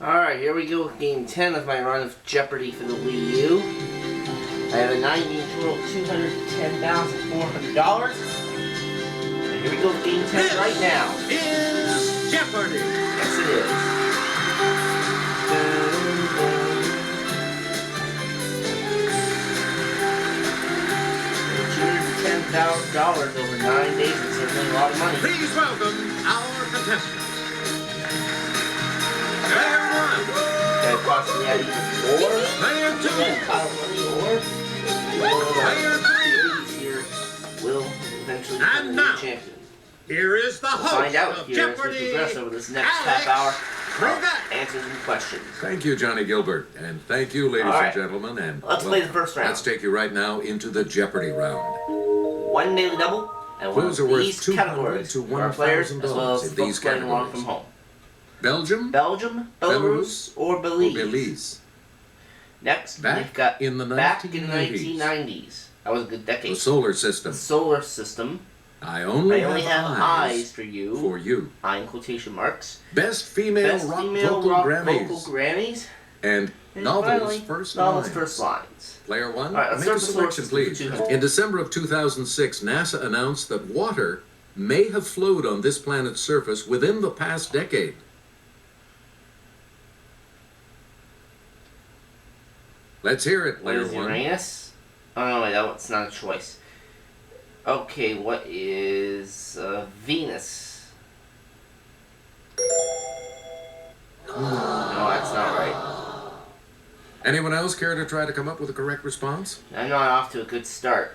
Alright, here we go with game 10 of my run of Jeopardy for the Wii U. I have a 90 total $210,400. And here we go with game 10 This right now. Is Jeopardy! Yes, it is. $210,000 over 9 days is certainly a lot of money. Please welcome our contestants. Player one. That cost me out even more. Player two. Player three. Here will eventually And become now, the champion. Here is the We'll host find out of here Jeopardy, as we progress over this next Alex half hour. Trebek. Answers and questions. Thank you, Johnny Gilbert, and thank you, ladies All right. and gentlemen. And Let's play the first round. Let's take you right now into the Jeopardy round. One daily double and one Clues of are worth these $200 categories to for our players as well $1,000 as in folks these playing along categories. from home. Belgium, Belgium, Belarus, or Belize. Belize. Next, Back we've got in the back in the 1990s. 1990s. That was a good decade. The solar system. The solar system. I only I only have eyes eyes for you. for you. Eye in quotation marks. Best female Best rock female vocal rock Grammys. vocal Grammys. And novels finally, first novels lines. first lines. Player one, All right, let's make a start the selection, sources please. for 200. In December of 2006, NASA announced that water may have flowed on this planet's surface within the past decade. Let's hear it, What player is one. Uranus? Oh no, wait, that's not a choice. Okay, what is Venus? No, that's not right. Anyone else care to try to come up with a correct response? I'm not off to a good start.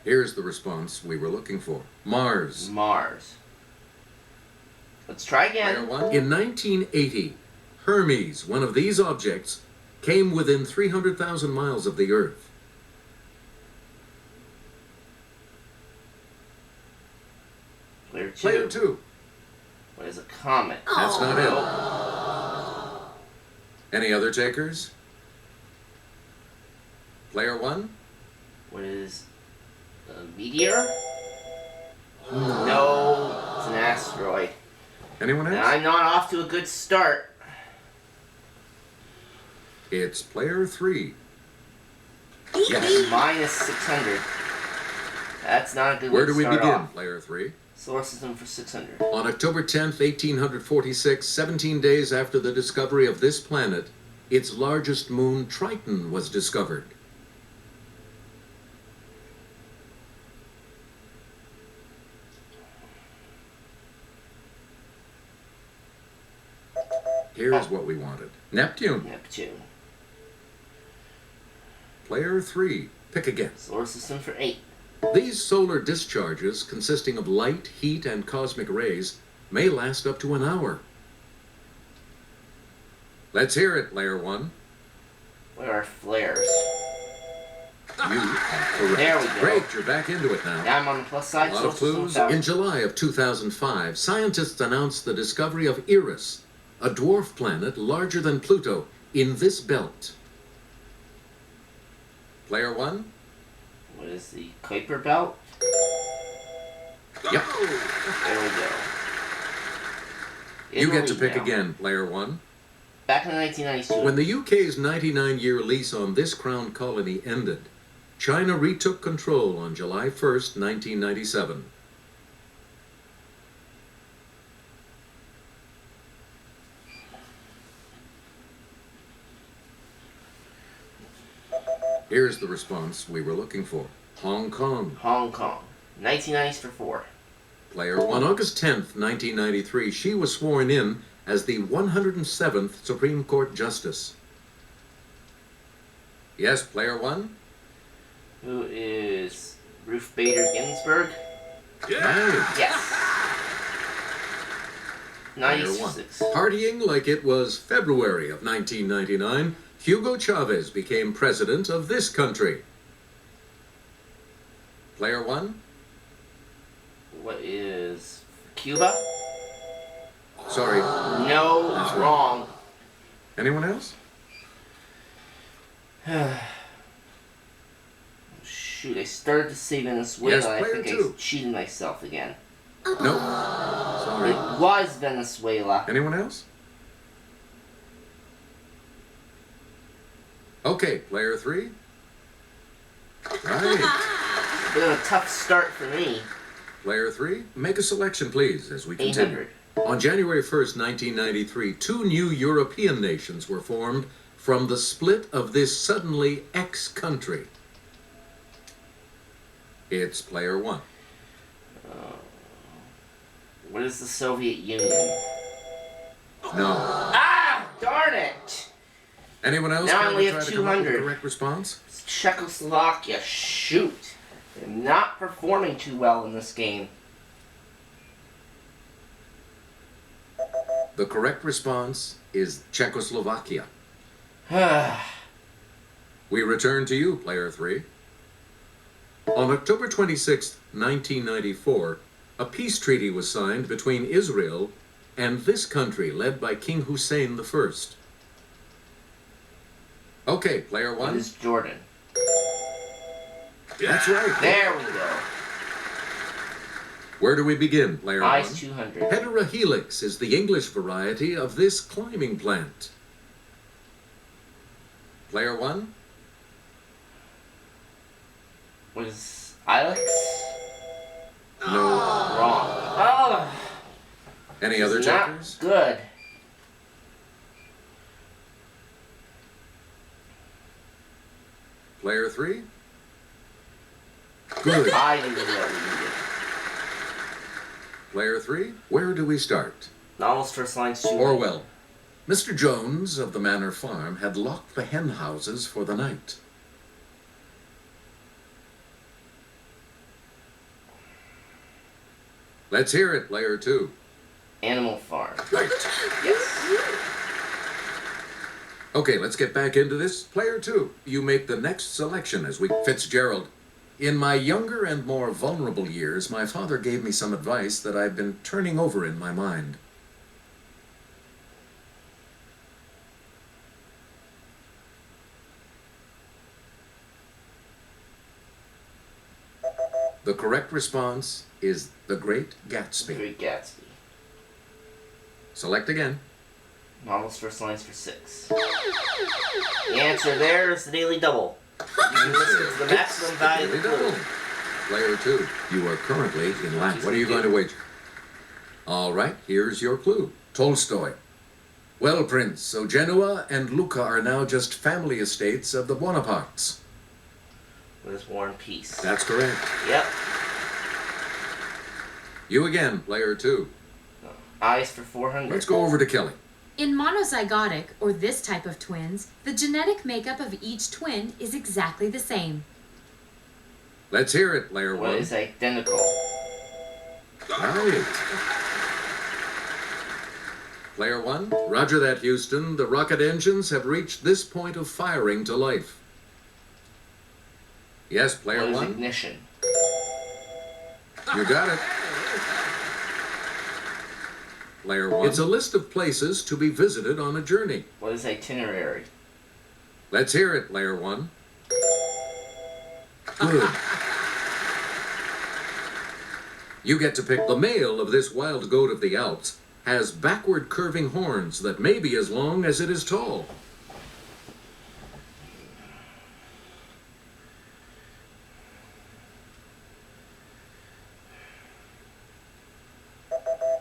Here's the response we were looking for. Mars. Mars. Let's try Player again. one. In 1980, Hermes, one of these objects, came within 300,000 miles of the Earth. Player two. Player two. What is a comet? That's not it. Nope. Any other takers? Player one. What is a meteor? No, it's an asteroid. Anyone And else? I'm not off to a good start. It's player three. Yes. Minus 600. That's not a good way Where to do we start begin, off. player three? Solar system for 600. On October 10th, 1846, 17 days after the discovery of this planet, its largest moon, Triton, was discovered. Here's what we wanted. Neptune. Neptune. Player three. Pick again. Solar system for 8. These solar discharges, consisting of light, heat, and cosmic rays, may last up to an hour. Let's hear it, player one. Where are flares? You are correct. There we go. Great, you're back into it now. Now I'm on the plus A side. lot Solar of system clues. 1000. In July of 2005, scientists announced the discovery of Eris, a dwarf planet larger than Pluto, in this belt. Player one? What is the Kuiper belt? Yep. There we go. You get to Italy pick now. again, player one. Back in the 1992. When the UK's 99-year lease on this crown colony ended, China retook control on July 1st, 1997. Here's the response we were looking for. Hong Kong. Hong Kong. 1990s for 4. Player one. On August 10th, 1993, she was sworn in as the 107th Supreme Court Justice. Yes, player one? Who is Ruth Bader Ginsburg? Right. Yes. Player one. 96. Partying like it was February of 1999, Hugo Chavez became president of this country. Player one? What is Cuba? Sorry. No, That's wrong. Anyone else? Shoot. Shoot, I started to say Venezuela. Yes, I player think I two. cheated myself again. Nope. Sorry. It was Venezuela. Anyone else? Okay, player 3. Right. Bit of a tough start for me. Player 3, make a selection, please, as we continue. 800. On January 1st, 1993, 2 new European nations were formed from the split of this suddenly ex-country. It's player 1. What is the Soviet Union? No. Ah! Darn it! Anyone else Now I care only to have try to come up with the 200. correct response? It's Czechoslovakia. Shoot. I'm not performing too well in this game. The correct response is Czechoslovakia. We return to you, player 3. On October 26, 1994, a peace treaty was signed between Israel and this country led by King Hussein I. Okay, player What 1. is Jordan? That's right. There we go. Where do we begin, player 1? Ice 200. Heterohelix is the English variety of this climbing plant. Player 1? What is Ilex? No. Wrong. Oh! Any other Not checkers? good. Player 3? Good. I didn't know what we needed. Player 3, where do we start? Novels first lines 200. Orwell. Mr. Jones of the Manor Farm had locked the hen houses for the night. Let's hear it, player 2. Animal Farm. Right. Yes. Okay, let's get back into this. Player 2, you make the next selection as we... Fitzgerald. In my younger and more vulnerable years, my father gave me some advice that I've been turning over in my mind. The correct response is The Great Gatsby. Great Gatsby. Select again. Novels first lines for 6. The answer there is the Daily Double. You can listen to the maximum value of the Daily clue. Double. Player 2, you are currently in line. What are you going to wager? All right, here's your clue. Tolstoy. Well, Prince, so Genoa and Lucca are now just family estates of the Bonapartes. What is War and Peace? That's correct. Yep. You again, player 2. Eyes for 400. Let's go over to Kelly. In monozygotic, or this type of twins, the genetic makeup of each twin is exactly the same. Let's hear it, player 1. What is identical? Right. Player 1, roger that, Houston. The rocket engines have reached this point of firing to life. Yes, player What is 1. ignition? You got it. Player 1. It's a list of places to be visited on a journey. What is itinerary? Let's hear it, player 1. Good. You get to pick. The male of this wild goat of the Alps has backward curving horns that may be as long as it is tall.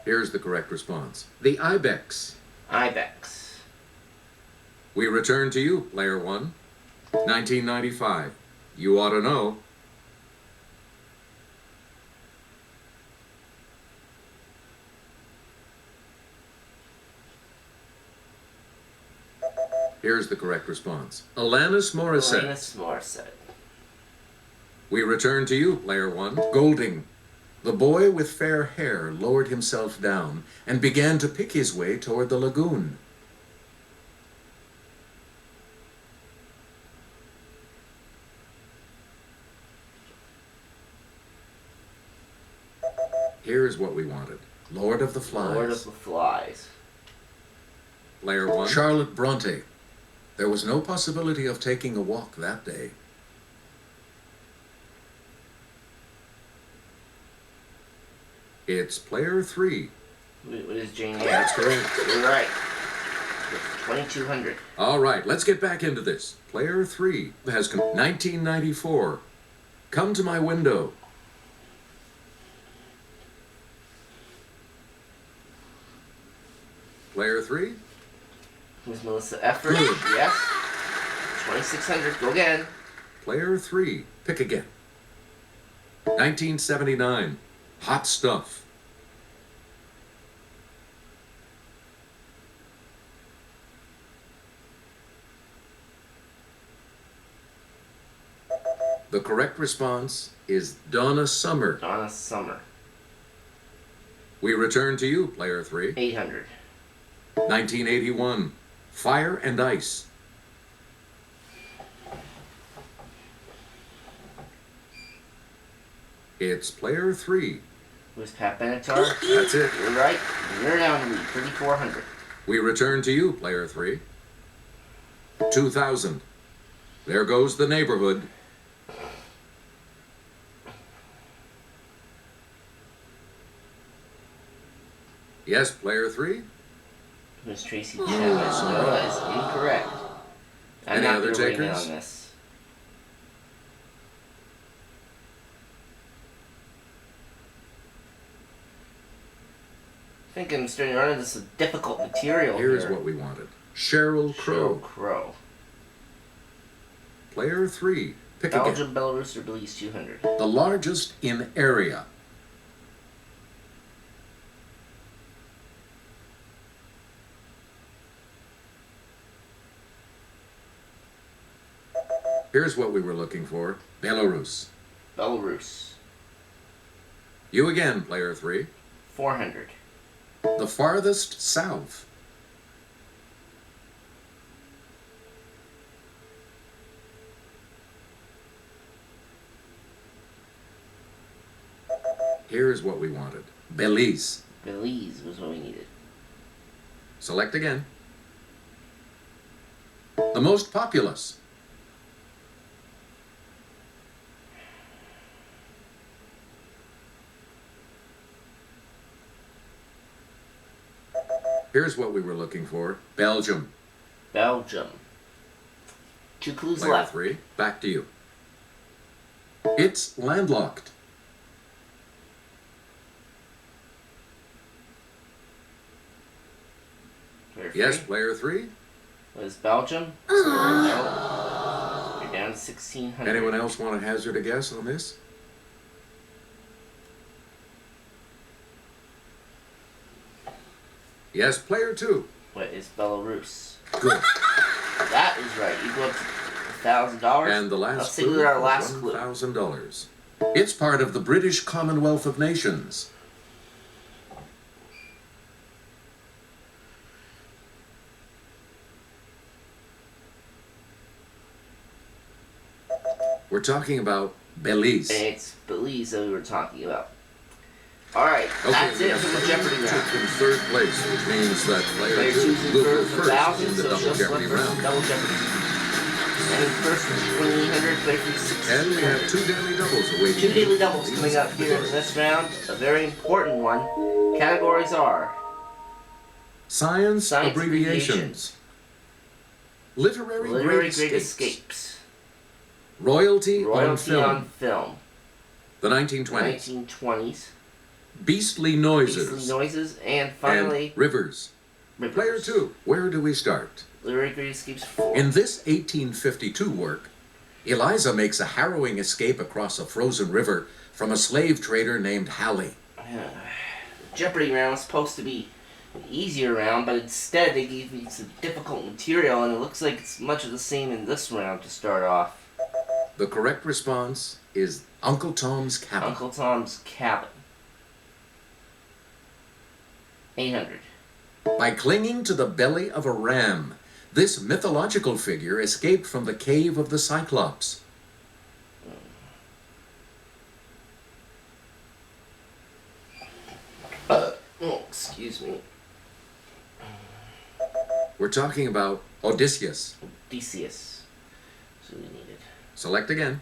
Here's the correct response. The ibex. Ibex. We return to you, player 1. 1995. You ought to know. Here's the correct response. Alanis Morissette. Alanis Morissette. We return to you, player 1. Golding. The boy with fair hair lowered himself down and began to pick his way toward the lagoon. Here's what we wanted. Lord of the Flies. Lord of the Flies. Player 1. Charlotte Bronte. There was no possibility of taking a walk that day. It's player 3. What is Jane Eyre? That's correct. You're right. 2200. All right, let's get back into this. Player 3 has 1994. Come to my window. Player 3. Who's Melissa Efford? Good. Yes. 2600. Go again. Player 3. Pick again. 1979. Hot stuff. The correct response is Donna Summer. Donna Summer. We return to you, player 3. 800. 1981. Fire and Ice. It's player 3. Who's Pat Benatar? That's it. You're right. You're down to me. 3400. We return to you, player 3. 2000. There goes the neighborhood. Yes, player 3. Who's Tracy Chapman? No, that is incorrect. I'm Any not other gonna weigh in takers? on this. I think I'm starting to run into some difficult material Here's here. what we wanted. Sheryl Crow. Sheryl Crow. Player 3. Pick again. Belgium, Belarus, or Belize 200. The largest in area. Here's what we were looking for. Belarus. Belarus. You again, player 3. 400. The farthest south. Here's what we wanted. Belize. Belize was what we needed. Select again. The most populous. Here's what we were looking for. Belgium. Belgium. 2 clues Player left. 3. Back to you. It's landlocked. Player Yes, 3. player 3. Was Belgium? No. You're down to 1600. Anyone else want to hazard a guess on this? Yes, player 2. What is Belarus? Good. That is right. You go up to $1,000. And the Let's last see clue what our for last clue. $1,000. It's part of the British Commonwealth of Nations. We're talking about Belize. And it's Belize that we were talking about. Alright, Okay, that's we it have for the player Jeopardy two round. in third place, which means that player Player 2 two's in will go third for first 1,000, in the so double she'll Jeopardy select first round. double Jeopardy. And first is 2,800, player 3 And we have 1,600. 2 daily doubles awaiting. 2 daily doubles coming up here in this round. A very important one. Categories are Science, Science abbreviations. Literary, Literary great Great escapes. Escapes, Royalty, on Royalty film. on Film, The 1920s. 1920s, Beastly noises. Beastly Noises, and finally, And rivers. Rivers. Player 2, where do we start? Literary Great Escapes 4. In this 1852 work, Eliza makes a harrowing escape across a frozen river from a slave trader named Halley. Jeopardy round was supposed to be an easier round, but instead they gave me some difficult material, and it looks like it's much of the same in this round to start off. The correct response is Uncle Tom's Cabin. Uncle Tom's Cabin. 800. By clinging to the belly of a ram, this mythological figure escaped from the cave of the Cyclops. Oh, excuse me. We're talking about Odysseus. Odysseus. That's what we needed. Select again.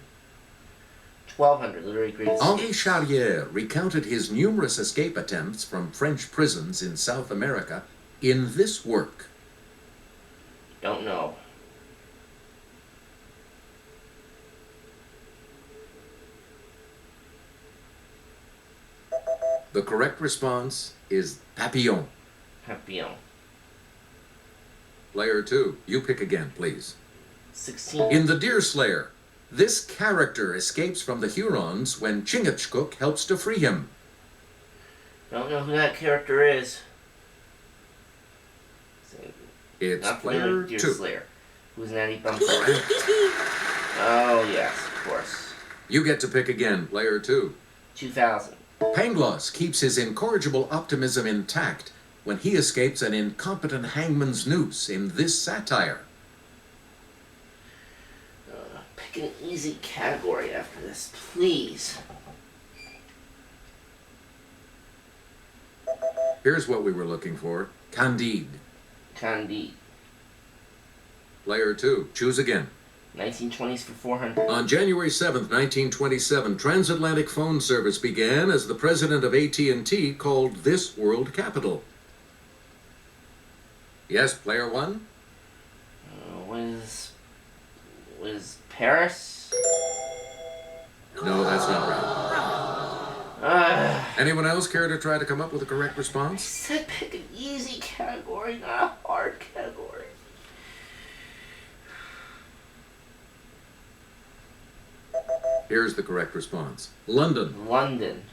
1200. Literary greatest Henri escapes. Charrière recounted his numerous escape attempts from French prisons in South America in this work. Don't know. The correct response is Papillon. Papillon. Player 2, you pick again, please. 16. In The Deerslayer, this character escapes from the Hurons when Chingachgook helps to free him. Don't know who that character is. It's Not player familiar with 2. Deerslayer. Who's Natty Bumpkin? Oh, yes, of course. You get to pick again, player 2. 2000. Pangloss keeps his incorrigible optimism intact when he escapes an incompetent hangman's noose in this satire. Pick an easy category after this, please. Here's what we were looking for. Candide. Candide. Player 2, choose again. 1920s for 400. On January 7th, 1927, transatlantic phone service began as the president of AT&T called this world capital. Yes, player 1? Was Paris? No, that's not right. Anyone else care to try to come up with a correct I response? said pick an easy category, not a hard category. Here's the correct response. London. London.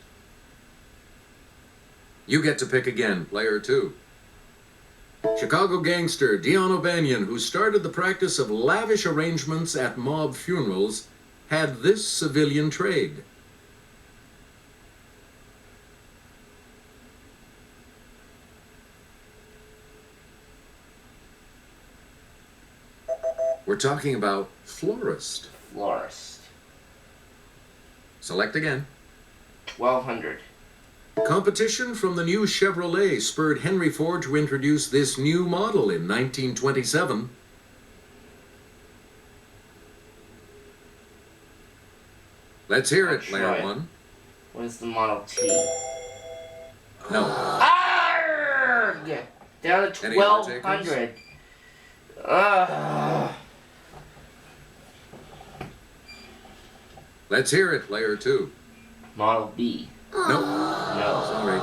You get to pick again, player 2. Chicago gangster Dion O'Banion, who started the practice of lavish arrangements at mob funerals, had this civilian trade. We're talking about florist. Florist. Select again. 1200. Competition from the new Chevrolet spurred Henry Ford to introduce this new model in 1927. Let's hear it, player Right. 1. What is the Model T? No. Arrgh! Down to Any other 1200. Ugh. Let's hear it, player 2. Model B. Nope. No. Sorry.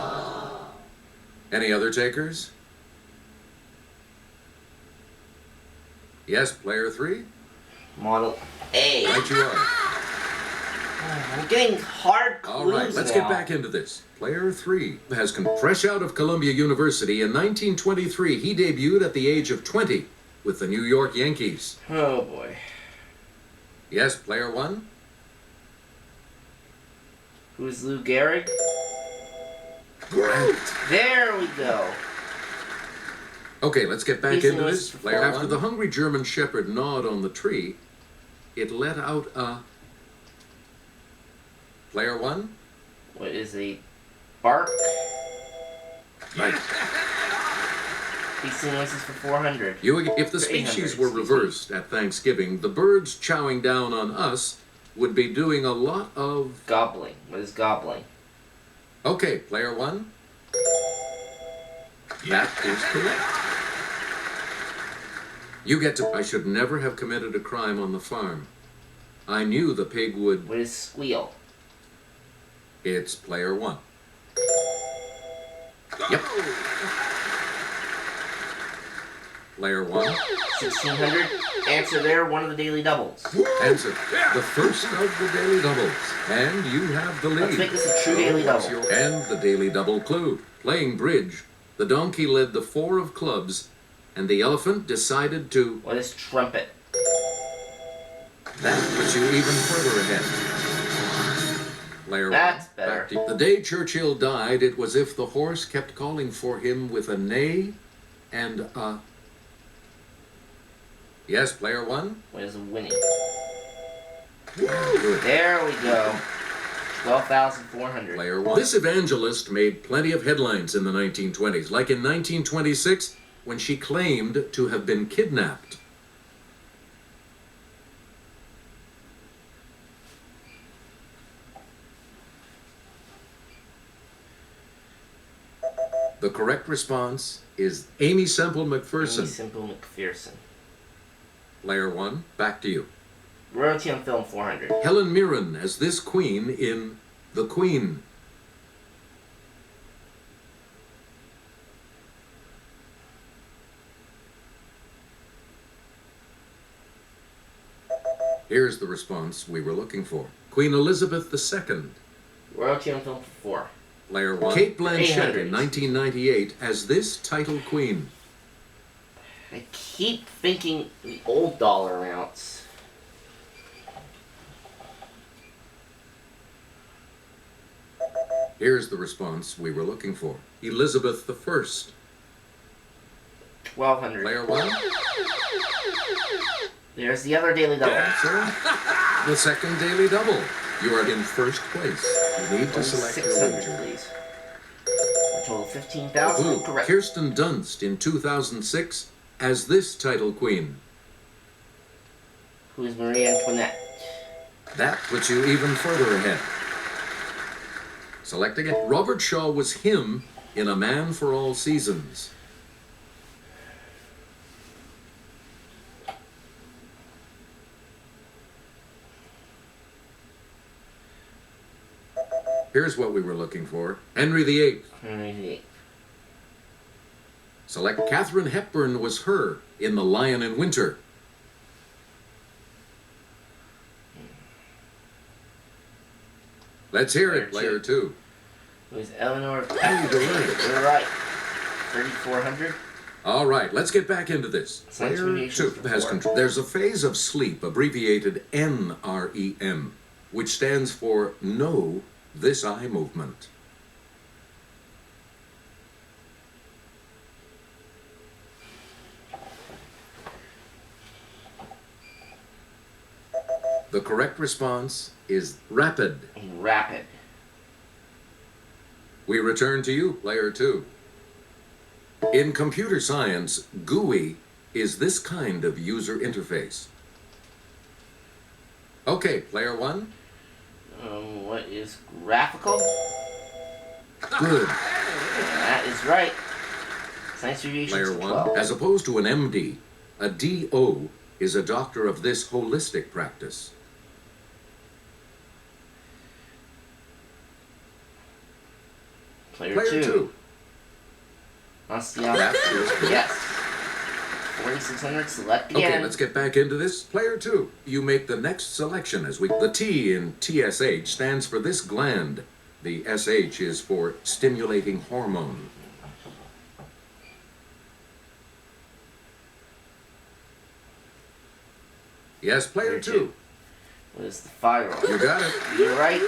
Any other takers? Yes, player 3? Model A. Right you are. I'm getting hard clues All right, let's now. get back into this. Player 3 has fresh out of Columbia University in 1923. He debuted at the age of 20 with the New York Yankees. Oh boy. Yes, player 1? Who's Lou Gehrig? Right. There we go. Okay, let's get back He's into in this. this Player for After one. the hungry German shepherd gnawed on the tree, it let out a... Player 1? What is a bark? Right. These noises for 400. If the For 800, species were excuse me. reversed at Thanksgiving, the birds chowing down on us would be doing a lot of... Gobbling. What is gobbling? Okay, player 1? That is correct. You get to... I should never have committed a crime on the farm. I knew the pig would... What is squeal? It's player 1. Yep. Player 1. 1600. Answer there. One of the daily doubles. Answer. The first of the daily doubles. And you have the lead. Let's make this a true daily What's double. And the daily double clue. Playing bridge, the donkey led the 4 of clubs, and the elephant decided to... What is trumpet? That puts you even further ahead. Player That's 1. better. Back to... The day Churchill died, it was if the horse kept calling for him with a neigh and a... Yes, player 1? What is winning? Good. There we go. 12,400. Player 1. This evangelist made plenty of headlines in the 1920s, like in 1926 when she claimed to have been kidnapped. The correct response is Amy Semple McPherson. Amy Simple McPherson. Player 1, back to you. Royalty on film 400. Helen Mirren as this queen in The Queen. Here's the response we were looking for. Queen Elizabeth II. Royalty on film 4. Player 1. Kate Blanchett 800. in 1998 as this title queen. I keep thinking the old dollar amounts. Here's the response we were looking for. Elizabeth I. 1200. Player 1. There's the other daily double. Answer. The second daily double. You are in first place. You need to select your 600, wager. please. A total of 15,000. Blue. Correct. Kirsten Dunst in 2006 as this title queen. Who is Marie Antoinette? That puts you even further ahead. Select again. Robert Shaw was him in A Man for All Seasons. Here's what we were looking for. Henry VIII. Henry VIII. Select Katharine Hepburn was her in The Lion in Winter. Let's hear it, player 2. Who is Eleanor? Hey, you're right. You're right. 3,400. All right, let's get back into this. Science Player radiation 2 has for control. There's a phase of sleep, abbreviated NREM, which stands for No This Eye Movement. The correct response is rapid. Rapid. We return to you, player 2. In computer science, GUI is this kind of user interface. Okay, player 1. What is graphical? Good. That is right. Science radiation Player is 1. 12. As opposed to an MD, a DO is a doctor of this holistic practice. Player Player 2. Osteopathy. That is correct. Yes. 4,600. Select again. Okay, let's get back into this. Player 2, you make the next selection as we... The T in TSH stands for this gland. The SH is for stimulating hormone. Yes, player 2. What is the thyroid? You got it. You're right.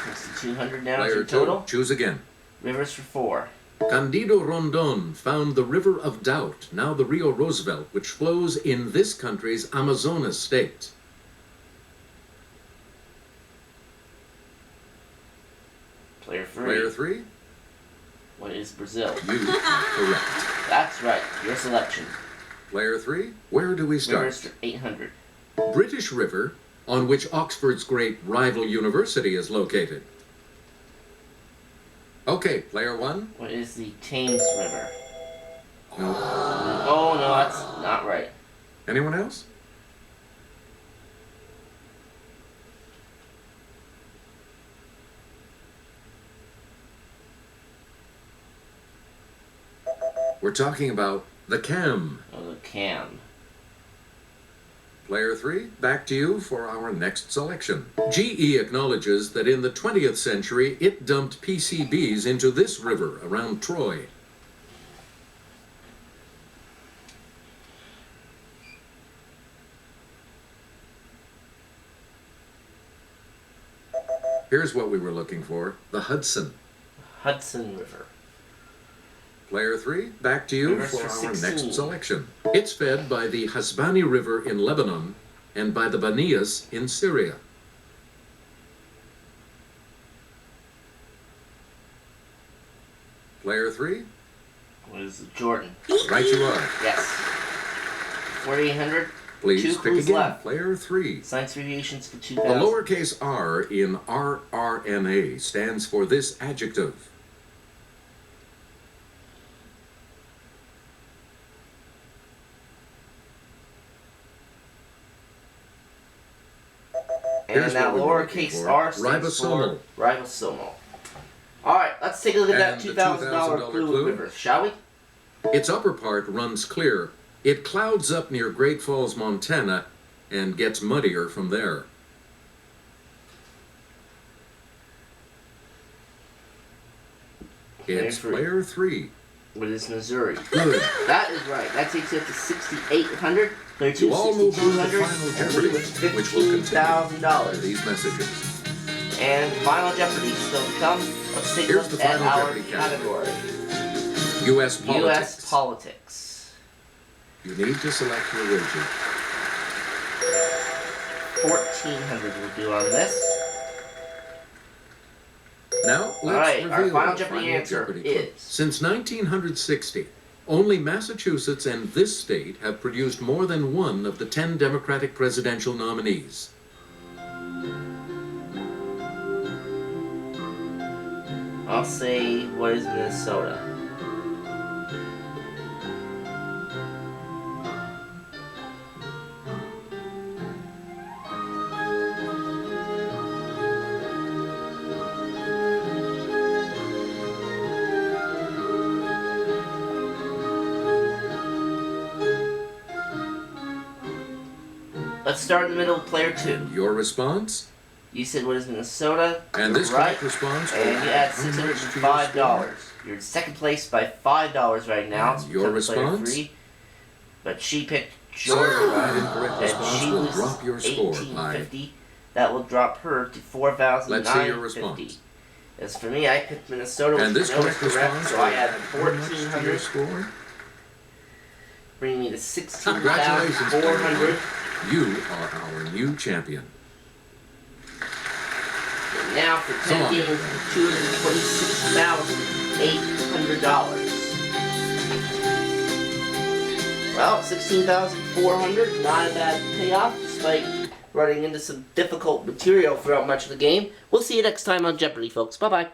6,200 now Player to 2, total. choose again. Rivers for 4. Candido Rondon found the River of Doubt, now the Rio Roosevelt, which flows in this country's Amazonas state. Player 3. Player 3, What is Brazil? you correct. That's right. Your selection. Player 3, where do we start? Rivers for 800. British River, on which Oxford's great rival university is located. Okay, player 1. What is the Thames River? No. Oh, no, that's not right. Anyone else? We're talking about the Cam. Oh, the Cam. Player 3, back to you for our next selection. GE acknowledges that in the 20th century, it dumped PCBs into this river around Troy. Here's what we were looking for, the Hudson. Hudson River. Player 3, back to you Rivers for for our 16. next selection. It's fed by the Hasbani River in Lebanon and by the Banias in Syria. Player 3, What is the Jordan? right you are. Yes. 4,800. Please Two pick clues again. left. Player 3. Science variations for The 2,000. lowercase r in RRNA stands for this adjective. And Here's that what we were looking lowercase for. r stands Ribosomal. for ribosomal. Alright, let's take a look at that And the $2,000 $2,000 clue clue? river, shall we? Its upper part runs clear. It clouds up near Great Falls, Montana, and gets muddier from there. It's player 3. What is Missouri? Good. That is right. That takes you up to 6,800. Player 2 You all move on to 6,200. Final And Jeopardy, leave with which will continue after $15,000. these messages. And Final Jeopardy still to come. Let's take a Here's look the at Final our Jeopardy category. U.S. politics. U.S. politics. You need to select your wager. 1,400 will do on this. Now, let's Alright, our reveal Final the Jeopardy Final answer Jeopardy clue. is... Since 1960, only Massachusetts and this state have produced more than one of the 10 Democratic presidential nominees. I'll say, what is Minnesota? Let's start in the middle with player 2. Your response? You said, what is Minnesota? And You're this right. correct response will And you add add how much to your $605. score? You're in second place by $5 right now. And It's your because player response? 3. But she picked So Georgia, that incorrect and response she will loses drop your score by... $1,850. That will drop her to $4,950. Let's see your response. As for me, I picked Minnesota, And which this I know is correct correct, response so will I add add how much to your $1,400, score? bringing me to Congratulations, $16,400. You are our new champion. And now for So 10 on. games, $226,800. Well, $16,400, not a bad payoff, despite running into some difficult material throughout much of the game. We'll see you next time on Jeopardy, folks. Bye-bye.